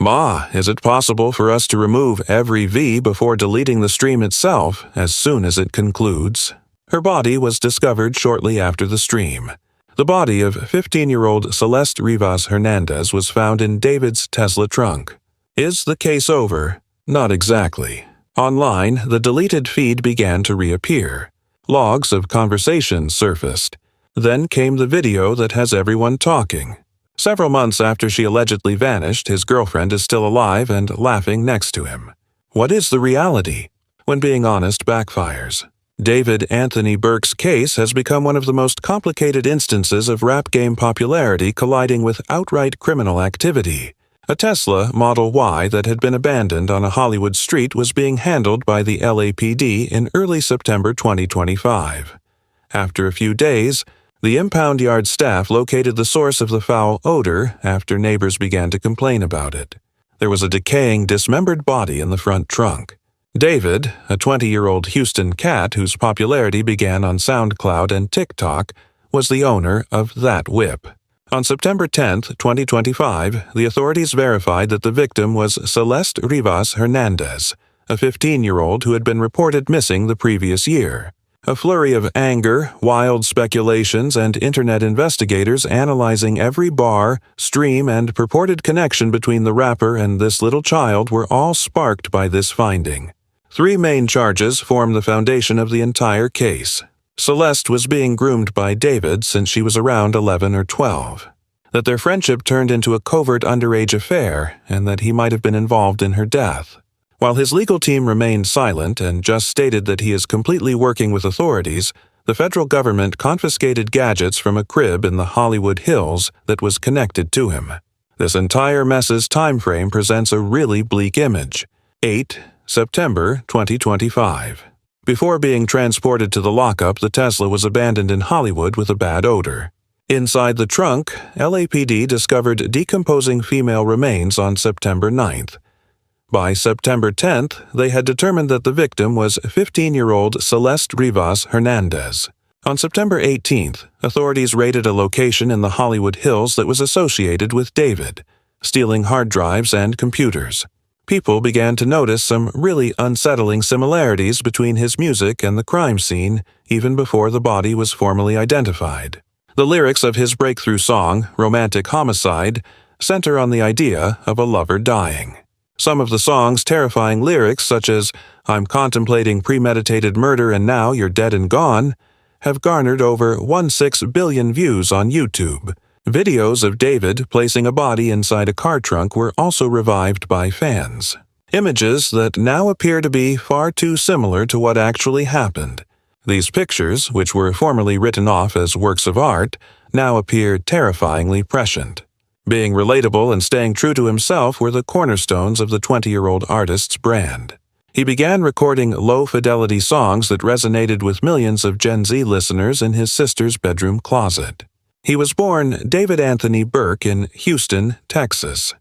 "Ma, is it possible for us to remove every V before deleting the stream itself as soon as it concludes?" Her body was discovered shortly after the stream. The body of 15-year-old Celeste Rivas Hernandez was found in David's Tesla trunk. Is the case over? Not exactly. Online, the deleted feed began to reappear. Logs of conversations surfaced. Then came the video that has everyone talking. Several months after she allegedly vanished, his girlfriend is still alive and laughing next to him. What is the reality? When being honest backfires. David Anthony Burke's case has become one of the most complicated instances of rap game popularity colliding with outright criminal activity. A Tesla Model Y that had been abandoned on a Hollywood street was being handled by the LAPD in early September 2025. After a few days, the impound yard staff located the source of the foul odor after neighbors began to complain about it. There was a decaying, dismembered body in the front trunk. David, a 20-year-old Houston cat whose popularity began on SoundCloud and TikTok, was the owner of that whip. On September 10, 2025, the authorities verified that the victim was Celeste Rivas Hernandez, a 15-year-old who had been reported missing the previous year. A flurry of anger, wild speculations, and internet investigators analyzing every bar, stream, and purported connection between the rapper and this little child were all sparked by this finding. 3 main charges form the foundation of the entire case. Celeste was being groomed by David since she was around 11 or 12. That their friendship turned into a covert underage affair, and that he might have been involved in her death. While his legal team remained silent and just stated that he is completely working with authorities, the federal government confiscated gadgets from a crib in the Hollywood Hills that was connected to him. This entire mess's time frame presents a really bleak image. 8 September 2025. Before being transported to the lockup, the Tesla was abandoned in Hollywood with a bad odor. Inside the trunk, LAPD discovered decomposing female remains on September 9th. By September 10th, they had determined that the victim was 15-year-old Celeste Rivas Hernandez. On September 18th, authorities raided a location in the Hollywood Hills that was associated with David, stealing hard drives and computers. People began to notice some really unsettling similarities between his music and the crime scene, even before the body was formally identified. The lyrics of his breakthrough song, Romantic Homicide, center on the idea of a lover dying. Some of the song's terrifying lyrics, such as, "I'm contemplating premeditated murder and now you're dead and gone," have garnered over 1.6 billion views on YouTube. Videos of David placing a body inside a car trunk were also revived by fans. Images that now appear to be far too similar to what actually happened. These pictures, which were formerly written off as works of art, now appear terrifyingly prescient. Being relatable and staying true to himself were the cornerstones of the 20-year-old artist's brand. He began recording low-fidelity songs that resonated with millions of Gen Z listeners in his sister's bedroom closet. He was born David Anthony Burke in Houston, Texas.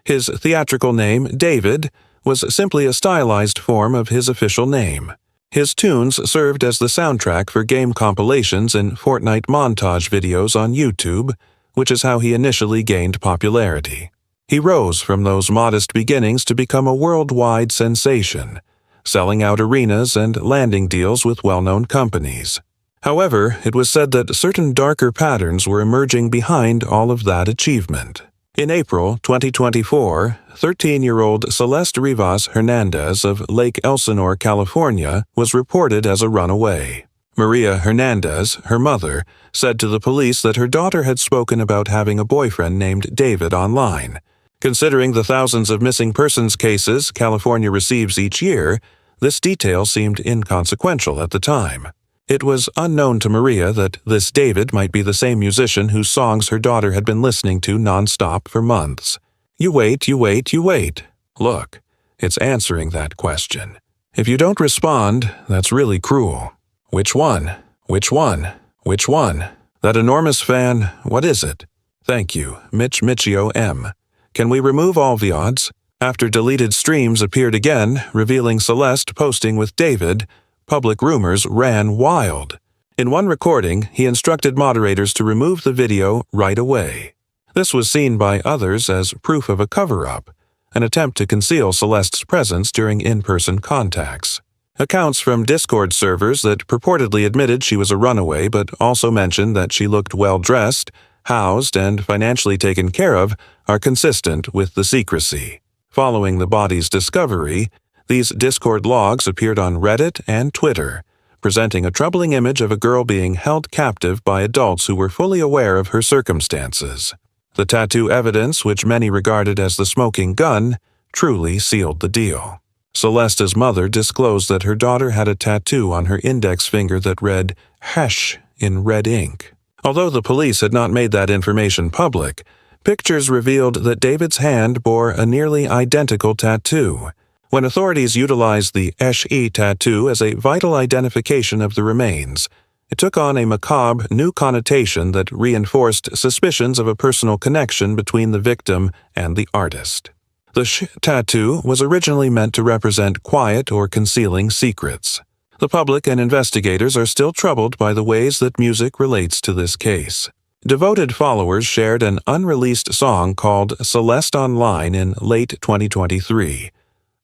His theatrical name, David, was simply a stylized form of his official name. His tunes served as the soundtrack for game compilations and Fortnite montage videos on YouTube, which is how he initially gained popularity. He rose from those modest beginnings to become a worldwide sensation, selling out arenas and landing deals with well-known companies. However, it was said that certain darker patterns were emerging behind all of that achievement. In April 2024, 13-year-old Celeste Rivas Hernandez of Lake Elsinore, California, was reported as a runaway. Maria Hernandez, her mother, said to the police that her daughter had spoken about having a boyfriend named David online. Considering the thousands of missing persons cases California receives each year, this detail seemed inconsequential at the time. It was unknown to Maria that this David might be the same musician whose songs her daughter had been listening to nonstop for months. You wait, you wait, you wait. Look, it's answering that question. If you don't respond, that's really cruel. Which one? Which one? Which one? That enormous fan, what is it? Thank you, Mitch Michio M. Can we remove all VODs? After deleted streams appeared again, revealing Celeste posting with David, public rumors ran wild. In one recording, he instructed moderators to remove the video right away. This was seen by others as proof of a cover-up. an attempt to conceal Celeste's presence during in-person contacts. Accounts from Discord servers that purportedly admitted she was a runaway but also mentioned that she looked well-dressed, housed, and financially taken care of are consistent with the secrecy. Following the body's discovery, these Discord logs appeared on Reddit and Twitter, presenting a troubling image of a girl being held captive by adults who were fully aware of her circumstances. The tattoo evidence, which many regarded as the smoking gun, truly sealed the deal. Celeste's mother disclosed that her daughter had a tattoo on her index finger that read "Hesh" in red ink. Although the police had not made that information public, pictures revealed that David's hand bore a nearly identical tattoo. When authorities utilized the Hesh-E tattoo as a vital identification of the remains, it took on a macabre new connotation that reinforced suspicions of a personal connection between the victim and the artist. The Sh tattoo was originally meant to represent quiet or concealing secrets. The public and investigators are still troubled by the ways that music relates to this case. Devoted followers shared an unreleased song called Celeste Online in late 2023.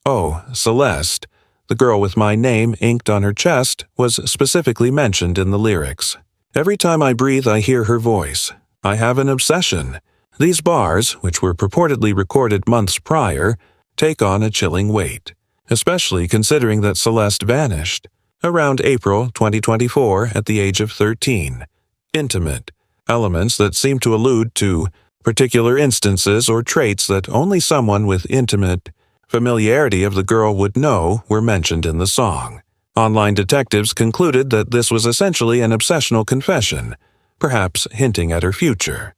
Oh, Celeste, the girl with my name inked on her chest, was specifically mentioned in the lyrics. Every time I breathe, I hear her voice. I have an obsession. These bars, which were purportedly recorded months prior, take on a chilling weight, especially considering that Celeste vanished around April 2024 at the age of 13. Intimate, elements that seem to allude to particular instances or traits that only someone with intimate familiarity of the girl would know were mentioned in the song. Online detectives concluded that this was essentially an obsessional confession, perhaps hinting at her future.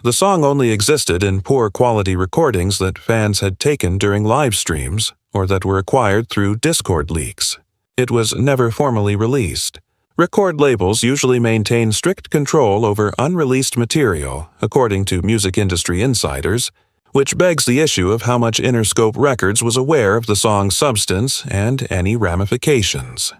The song only existed in poor quality recordings that fans had taken during live streams or that were acquired through Discord leaks. It was never formally released. Record labels usually maintain strict control over unreleased material, according to music industry insiders, which begs the issue of how much Interscope Records was aware of the song's substance and any ramifications.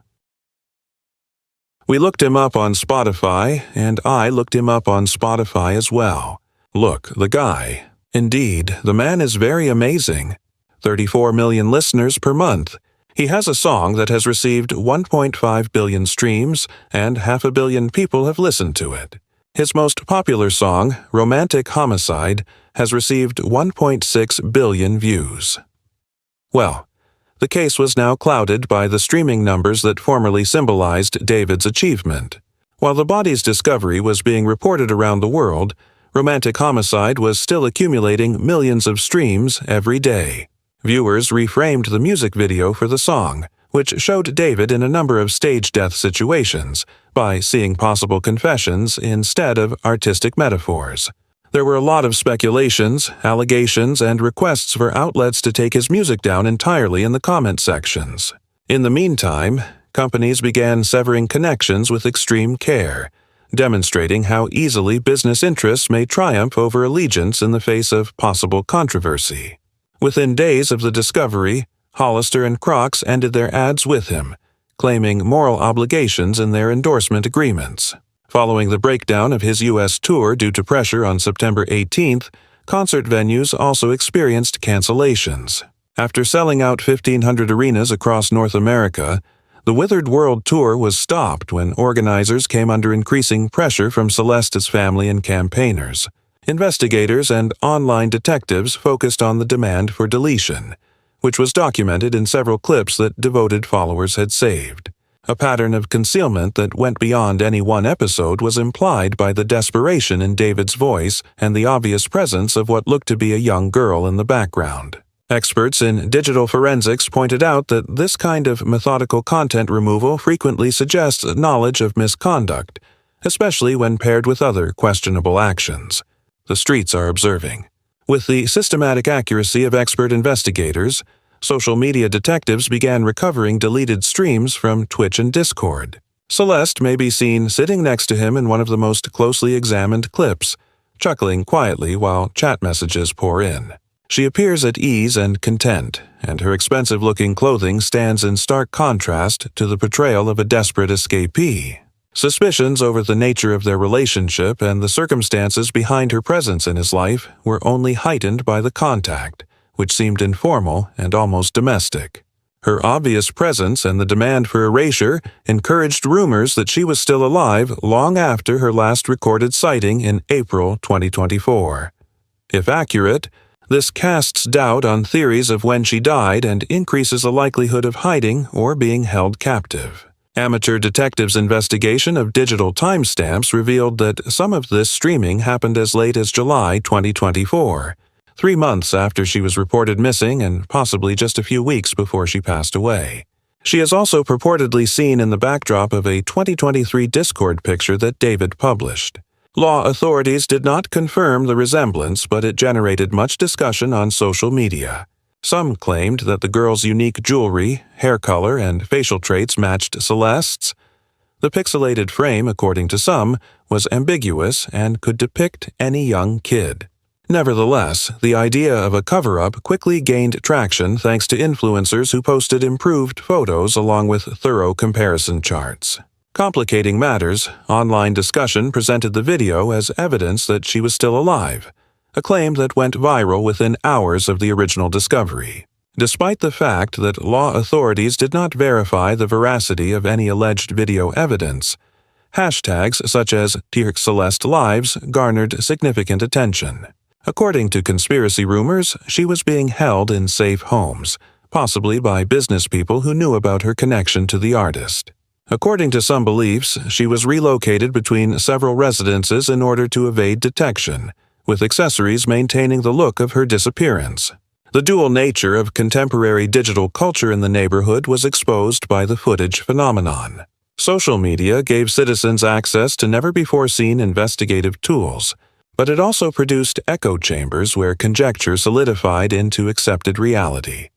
We looked him up on Spotify, and I looked him up on Spotify as well. Look, the guy. Indeed, the man is very amazing. 34 million listeners per month. He has a song that has received 1.5 billion streams, and 500 million people have listened to it. His most popular song, Romantic Homicide, has received 1.6 billion views. Well, the case was now clouded by the streaming numbers that formerly symbolized David's achievement. While the body's discovery was being reported around the world, Romantic Homicide was still accumulating millions of streams every day. Viewers reframed the music video for the song, which showed David in a number of stage death situations, by seeing possible confessions instead of artistic metaphors. There were a lot of speculations, allegations, and requests for outlets to take his music down entirely in the comment sections. In the meantime, companies began severing connections with extreme care, demonstrating how easily business interests may triumph over allegiance in the face of possible controversy. Within days of the discovery, Hollister and Crocs ended their ads with him, claiming moral obligations in their endorsement agreements. Following the breakdown of his U.S. tour due to pressure on September 18th, concert venues also experienced cancellations. After selling out 1,500 arenas across North America, the Withered World Tour was stopped when organizers came under increasing pressure from Celeste's family and campaigners. Investigators and online detectives focused on the demand for deletion, which was documented in several clips that devoted followers had saved. A pattern of concealment that went beyond any one episode was implied by the desperation in David's voice and the obvious presence of what looked to be a young girl in the background. Experts in digital forensics pointed out that this kind of methodical content removal frequently suggests knowledge of misconduct, especially when paired with other questionable actions. The streets are observing. With the systematic accuracy of expert investigators, social media detectives began recovering deleted streams from Twitch and Discord. Celeste may be seen sitting next to him in one of the most closely examined clips, chuckling quietly while chat messages pour in. She appears at ease and content, and her expensive-looking clothing stands in stark contrast to the portrayal of a desperate escapee. Suspicions over the nature of their relationship and the circumstances behind her presence in his life were only heightened by the contact, which seemed informal and almost domestic. Her obvious presence and the demand for erasure encouraged rumors that she was still alive long after her last recorded sighting in April 2024. If accurate, this casts doubt on theories of when she died and increases the likelihood of hiding or being held captive. Amateur detectives' investigation of digital timestamps revealed that some of this streaming happened as late as July 2024, 3 months after she was reported missing and possibly just a few weeks before she passed away. She is also purportedly seen in the backdrop of a 2023 Discord picture that David published. Law authorities did not confirm the resemblance, but it generated much discussion on social media. Some claimed that the girl's unique jewelry, hair color, and facial traits matched Celeste's. The pixelated frame, according to some, was ambiguous and could depict any young kid. Nevertheless, the idea of a cover-up quickly gained traction thanks to influencers who posted improved photos along with thorough comparison charts. Complicating matters, online discussion presented the video as evidence that she was still alive, a claim that went viral within hours of the original discovery. Despite the fact that law authorities did not verify the veracity of any alleged video evidence, hashtags such as Dear Celeste Lives garnered significant attention. According to conspiracy rumors, she was being held in safe homes, possibly by business people who knew about her connection to the artist. According to some beliefs, she was relocated between several residences in order to evade detection, with accessories maintaining the look of her disappearance. The dual nature of contemporary digital culture in the neighborhood was exposed by the footage phenomenon. Social media gave citizens access to never-before-seen investigative tools, but it also produced echo chambers where conjecture solidified into accepted reality.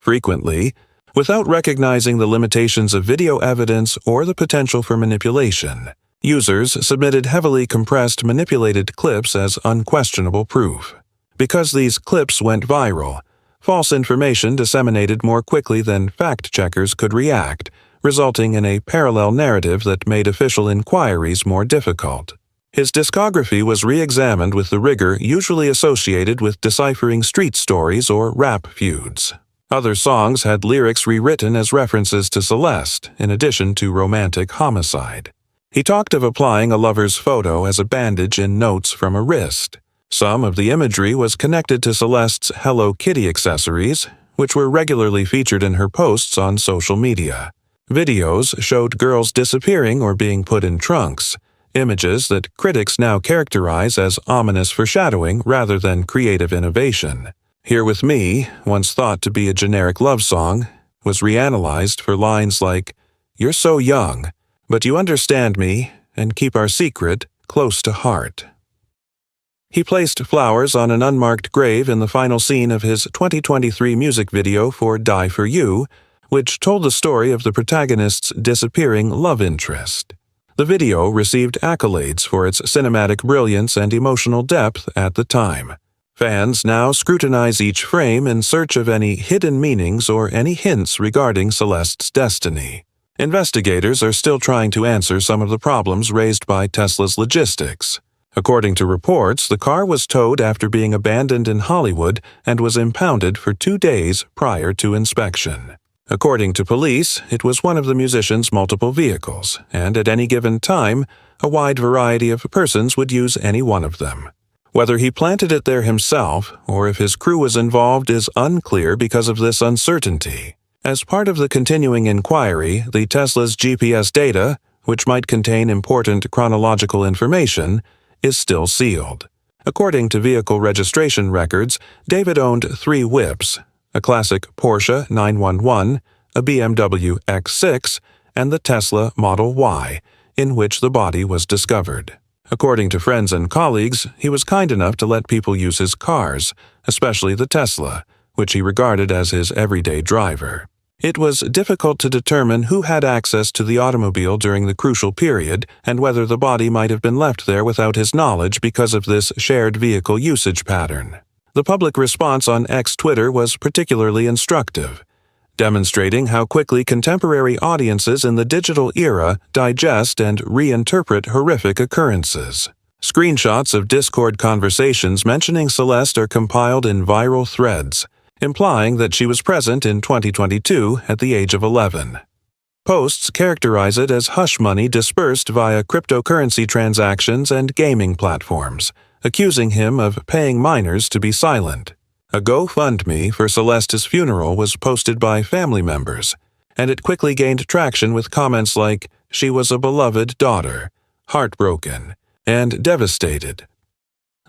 Frequently, without recognizing the limitations of video evidence or the potential for manipulation, users submitted heavily compressed manipulated clips as unquestionable proof. Because these clips went viral, false information disseminated more quickly than fact-checkers could react, resulting in a parallel narrative that made official inquiries more difficult. His discography was re-examined with the rigor usually associated with deciphering street stories or rap feuds. Other songs had lyrics rewritten as references to Celeste, in addition to romantic homicide. He talked of applying a lover's photo as a bandage in notes from a wrist. Some of the imagery was connected to Celeste's Hello Kitty accessories, which were regularly featured in her posts on social media. Videos showed girls disappearing or being put in trunks, images that critics now characterize as ominous foreshadowing rather than creative innovation. Here With Me, once thought to be a generic love song, was reanalyzed for lines like, "You're so young, but you understand me and keep our secret close to heart." He placed flowers on an unmarked grave in the final scene of his 2023 music video for Die For You, which told the story of the protagonist's disappearing love interest. The video received accolades for its cinematic brilliance and emotional depth at the time. Fans now scrutinize each frame in search of any hidden meanings or any hints regarding Celeste's destiny. Investigators are still trying to answer some of the problems raised by Tesla's logistics. According to reports, the car was towed after being abandoned in Hollywood and was impounded for 2 days prior to inspection. According to police, it was one of the musician's multiple vehicles, and at any given time, a wide variety of persons would use any one of them. Whether he planted it there himself or if his crew was involved is unclear because of this uncertainty. As part of the continuing inquiry, the Tesla's GPS data, which might contain important chronological information, is still sealed. According to vehicle registration records, David owned 3 whips, a classic Porsche 911, a BMW X6, and the Tesla Model Y, in which the body was discovered. According to friends and colleagues, he was kind enough to let people use his cars, especially the Tesla, which he regarded as his everyday driver. It was difficult to determine who had access to the automobile during the crucial period and whether the body might have been left there without his knowledge because of this shared vehicle usage pattern. The public response on X-Twitter was particularly instructive, demonstrating how quickly contemporary audiences in the digital era digest and reinterpret horrific occurrences. Screenshots of Discord conversations mentioning Celeste are compiled in viral threads, implying that she was present in 2022 at the age of 11. Posts characterize it as hush money dispersed via cryptocurrency transactions and gaming platforms, accusing him of paying minors to be silent. A GoFundMe for Celeste's funeral was posted by family members, and it quickly gained traction with comments like, "She was a beloved daughter, heartbroken, and devastated."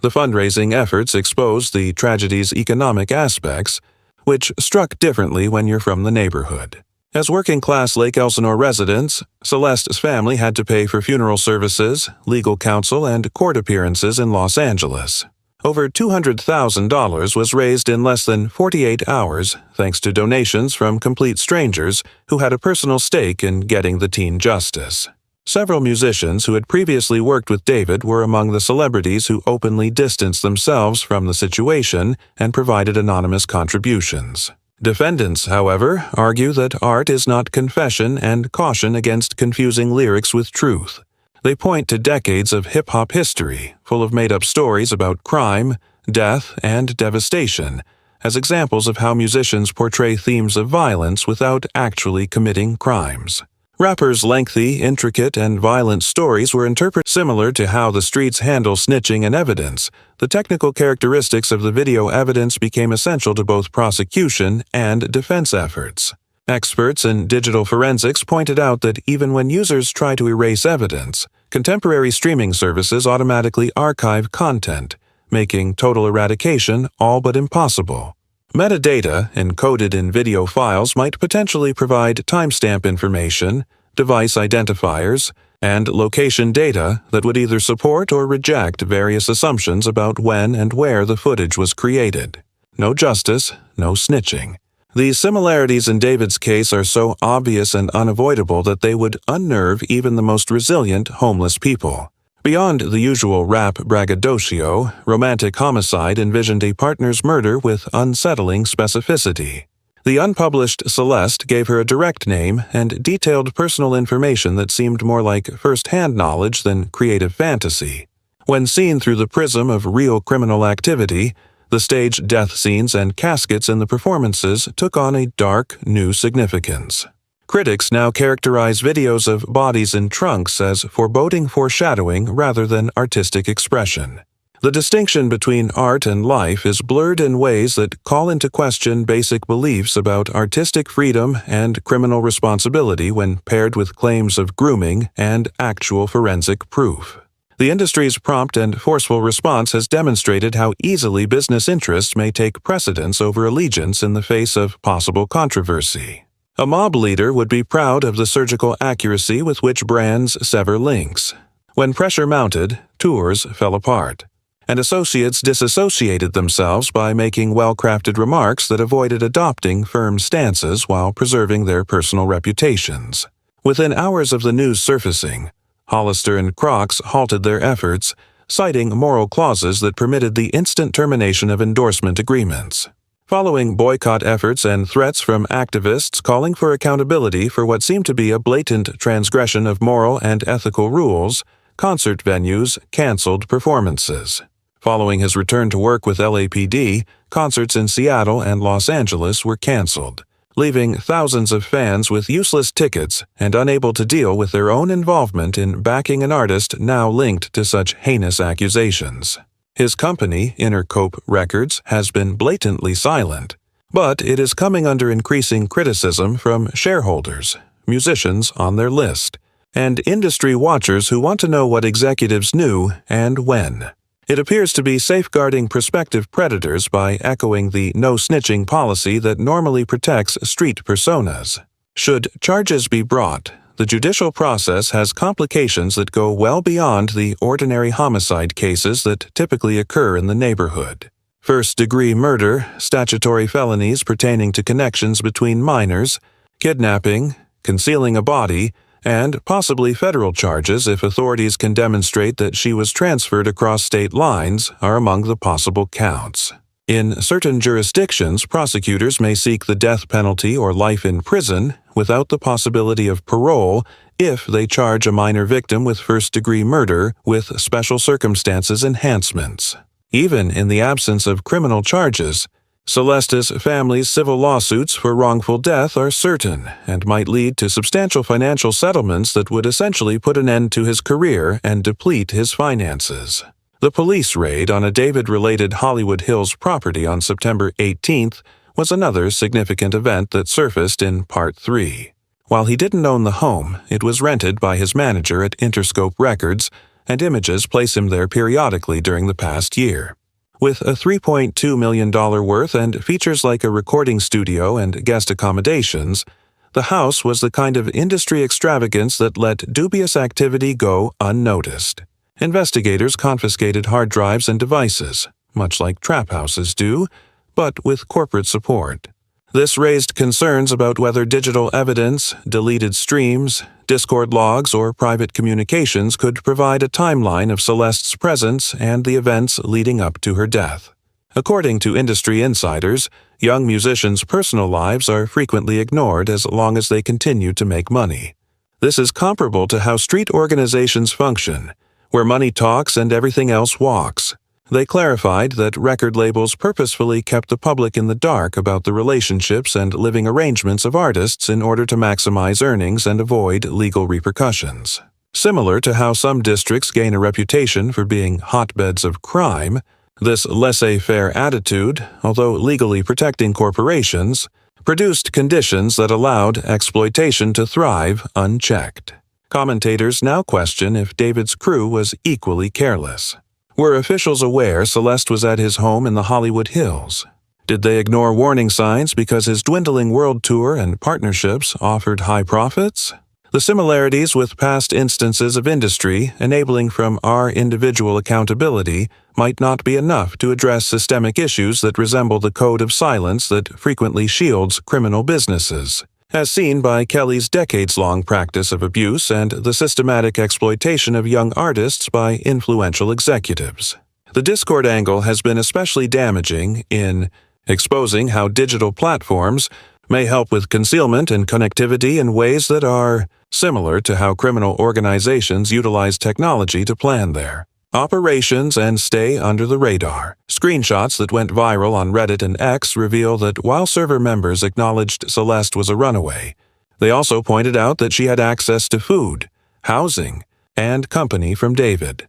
The fundraising efforts exposed the tragedy's economic aspects, which struck differently when you're from the neighborhood. As working-class Lake Elsinore residents, Celeste's family had to pay for funeral services, legal counsel, and court appearances in Los Angeles. Over $200,000 was raised in less than 48 hours thanks to donations from complete strangers who had a personal stake in getting the teen justice. Several musicians who had previously worked with David were among the celebrities who openly distanced themselves from the situation and provided anonymous contributions. Defendants, however, argue that art is not confession and caution against confusing lyrics with truth. They point to decades of hip-hop history, full of made-up stories about crime, death, and devastation, as examples of how musicians portray themes of violence without actually committing crimes. Rappers' lengthy, intricate, and violent stories were interpreted similar to how the streets handle snitching and evidence. The technical characteristics of the video evidence became essential to both prosecution and defense efforts. Experts in digital forensics pointed out that even when users try to erase evidence, contemporary streaming services automatically archive content, making total eradication all but impossible. Metadata encoded in video files might potentially provide timestamp information, device identifiers, and location data that would either support or reject various assumptions about when and where the footage was created. No justice, no snitching. These similarities in David's case are so obvious and unavoidable that they would unnerve even the most resilient homeless people. Beyond the usual rap braggadocio, romantic homicide envisioned a partner's murder with unsettling specificity. The unpublished Celeste gave her a direct name and detailed personal information that seemed more like first-hand knowledge than creative fantasy. When seen through the prism of real criminal activity, the staged death scenes and caskets in the performances took on a dark, new significance. Critics now characterize videos of bodies in trunks as foreboding foreshadowing rather than artistic expression. The distinction between art and life is blurred in ways that call into question basic beliefs about artistic freedom and criminal responsibility when paired with claims of grooming and actual forensic proof. The industry's prompt and forceful response has demonstrated how easily business interests may take precedence over allegiance in the face of possible controversy. A mob leader would be proud of the surgical accuracy with which brands sever links. When pressure mounted, tours fell apart, and associates disassociated themselves by making well-crafted remarks that avoided adopting firm stances while preserving their personal reputations. Within hours of the news surfacing, Hollister and Crocs halted their efforts, citing moral clauses that permitted the instant termination of endorsement agreements. Following boycott efforts and threats from activists calling for accountability for what seemed to be a blatant transgression of moral and ethical rules, concert venues canceled performances. Following his return to work with LAPD, concerts in Seattle and Los Angeles were canceled, leaving thousands of fans with useless tickets and unable to deal with their own involvement in backing an artist now linked to such heinous accusations. His company, Intercope Records, has been blatantly silent, but it is coming under increasing criticism from shareholders, musicians on their list, and industry watchers who want to know what executives knew and when. It appears to be safeguarding prospective predators by echoing the no-snitching policy that normally protects street personas. Should charges be brought, the judicial process has complications that go well beyond the ordinary homicide cases that typically occur in the neighborhood. First-degree murder, statutory felonies pertaining to connections between minors, kidnapping, concealing a body, and possibly federal charges if authorities can demonstrate that she was transferred across state lines are among the possible counts. In certain jurisdictions, prosecutors may seek the death penalty or life in prison without the possibility of parole if they charge a minor victim with first-degree murder with special circumstances enhancements. Even in the absence of criminal charges, Celeste's family's civil lawsuits for wrongful death are certain and might lead to substantial financial settlements that would essentially put an end to his career and deplete his finances. The police raid on a David-related Hollywood Hills property on September 18th was another significant event that surfaced in Part 3. While he didn't own the home, it was rented by his manager at Interscope Records, and images place him there periodically during the past year. With a $3.2 million worth and features like a recording studio and guest accommodations, the house was the kind of industry extravagance that let dubious activity go unnoticed. Investigators confiscated hard drives and devices, much like trap houses do, but with corporate support. This raised concerns about whether digital evidence, deleted streams, Discord logs, or private communications could provide a timeline of Celeste's presence and the events leading up to her death. According to industry insiders, young musicians' personal lives are frequently ignored as long as they continue to make money. This is comparable to how street organizations function, where money talks and everything else walks. They clarified that record labels purposefully kept the public in the dark about the relationships and living arrangements of artists in order to maximize earnings and avoid legal repercussions. Similar to how some districts gain a reputation for being hotbeds of crime, this laissez-faire attitude, although legally protecting corporations, produced conditions that allowed exploitation to thrive unchecked. Commentators now question if David's crew was equally careless. Were officials aware Celeste was at his home in the Hollywood Hills? Did they ignore warning signs because his dwindling world tour and partnerships offered high profits? The similarities with past instances of industry enabling from our individual accountability might not be enough to address systemic issues that resemble the code of silence that frequently shields criminal businesses, as seen by Kelly's decades-long practice of abuse and the systematic exploitation of young artists by influential executives. The Discord angle has been especially damaging in exposing how digital platforms may help with concealment and connectivity in ways that are similar to how criminal organizations utilize technology to plan their operations and stay under the radar. Screenshots that went viral on Reddit and X reveal that while server members acknowledged Celeste was a runaway, they also pointed out that she had access to food, housing, and company from David.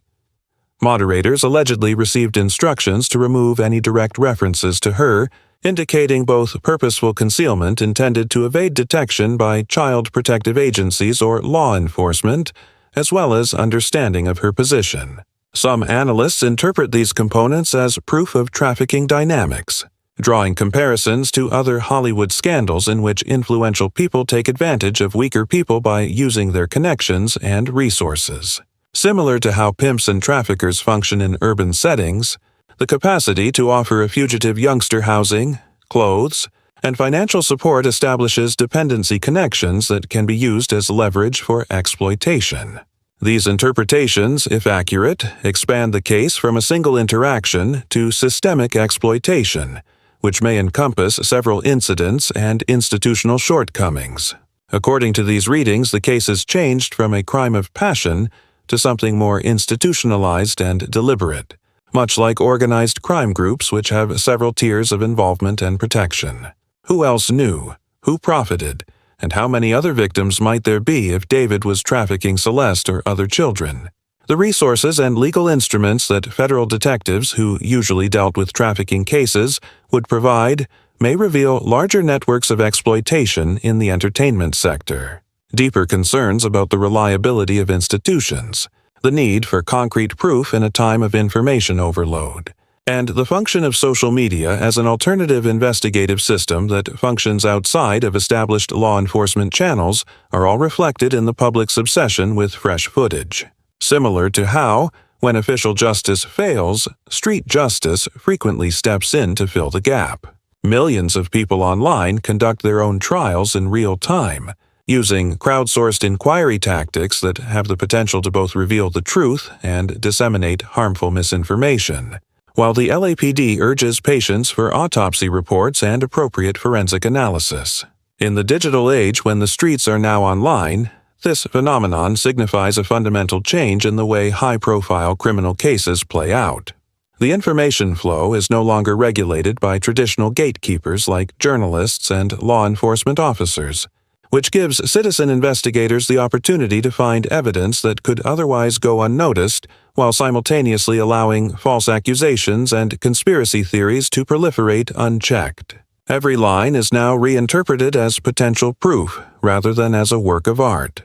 Moderators allegedly received instructions to remove any direct references to her, indicating both purposeful concealment intended to evade detection by child protective agencies or law enforcement, as well as understanding of her position. Some analysts interpret these components as proof of trafficking dynamics, drawing comparisons to other Hollywood scandals in which influential people take advantage of weaker people by using their connections and resources. Similar to how pimps and traffickers function in urban settings, the capacity to offer a fugitive youngster housing, clothes, and financial support establishes dependency connections that can be used as leverage for exploitation. These interpretations, if accurate, expand the case from a single interaction to systemic exploitation, which may encompass several incidents and institutional shortcomings. According to these readings, the case has changed from a crime of passion to something more institutionalized and deliberate, much like organized crime groups which have several tiers of involvement and protection. Who else knew? Who profited? And how many other victims might there be if David was trafficking Celeste or other children? The resources and legal instruments that federal detectives who usually dealt with trafficking cases would provide may reveal larger networks of exploitation in the entertainment sector. Deeper concerns about the reliability of institutions, the need for concrete proof in a time of information overload, and the function of social media as an alternative investigative system that functions outside of established law enforcement channels are all reflected in the public's obsession with fresh footage. Similar to how, when official justice fails, street justice frequently steps in to fill the gap. Millions of people online conduct their own trials in real time, using crowdsourced inquiry tactics that have the potential to both reveal the truth and disseminate harmful misinformation. while the LAPD urges patience for autopsy reports and appropriate forensic analysis. In the digital age when the streets are now online, this phenomenon signifies a fundamental change in the way high-profile criminal cases play out. The information flow is no longer regulated by traditional gatekeepers like journalists and law enforcement officers, which gives citizen investigators the opportunity to find evidence that could otherwise go unnoticed while simultaneously allowing false accusations and conspiracy theories to proliferate unchecked. Every line is now reinterpreted as potential proof rather than as a work of art.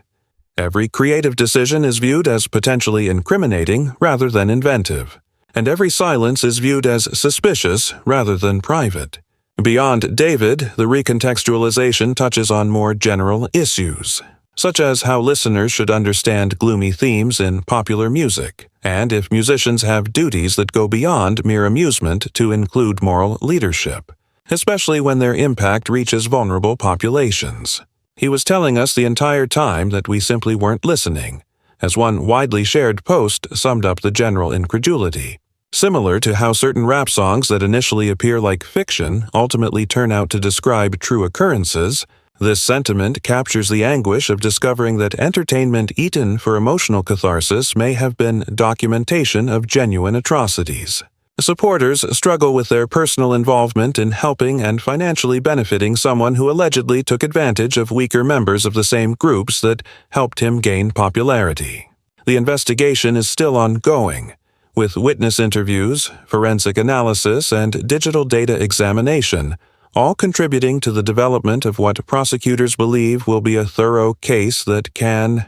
Every creative decision is viewed as potentially incriminating rather than inventive, and every silence is viewed as suspicious rather than private. Beyond David, the recontextualization touches on more general issues, such as how listeners should understand gloomy themes in popular music, and if musicians have duties that go beyond mere amusement to include moral leadership, especially when their impact reaches vulnerable populations. He was telling us the entire time that we simply weren't listening, as one widely shared post summed up the general incredulity. Similar to how certain rap songs that initially appear like fiction ultimately turn out to describe true occurrences, this sentiment captures the anguish of discovering that entertainment eaten for emotional catharsis may have been documentation of genuine atrocities. Supporters struggle with their personal involvement in helping and financially benefiting someone who allegedly took advantage of weaker members of the same groups that helped him gain popularity. The investigation is still ongoing, with witness interviews, forensic analysis, and digital data examination, all contributing to the development of what prosecutors believe will be a thorough case that can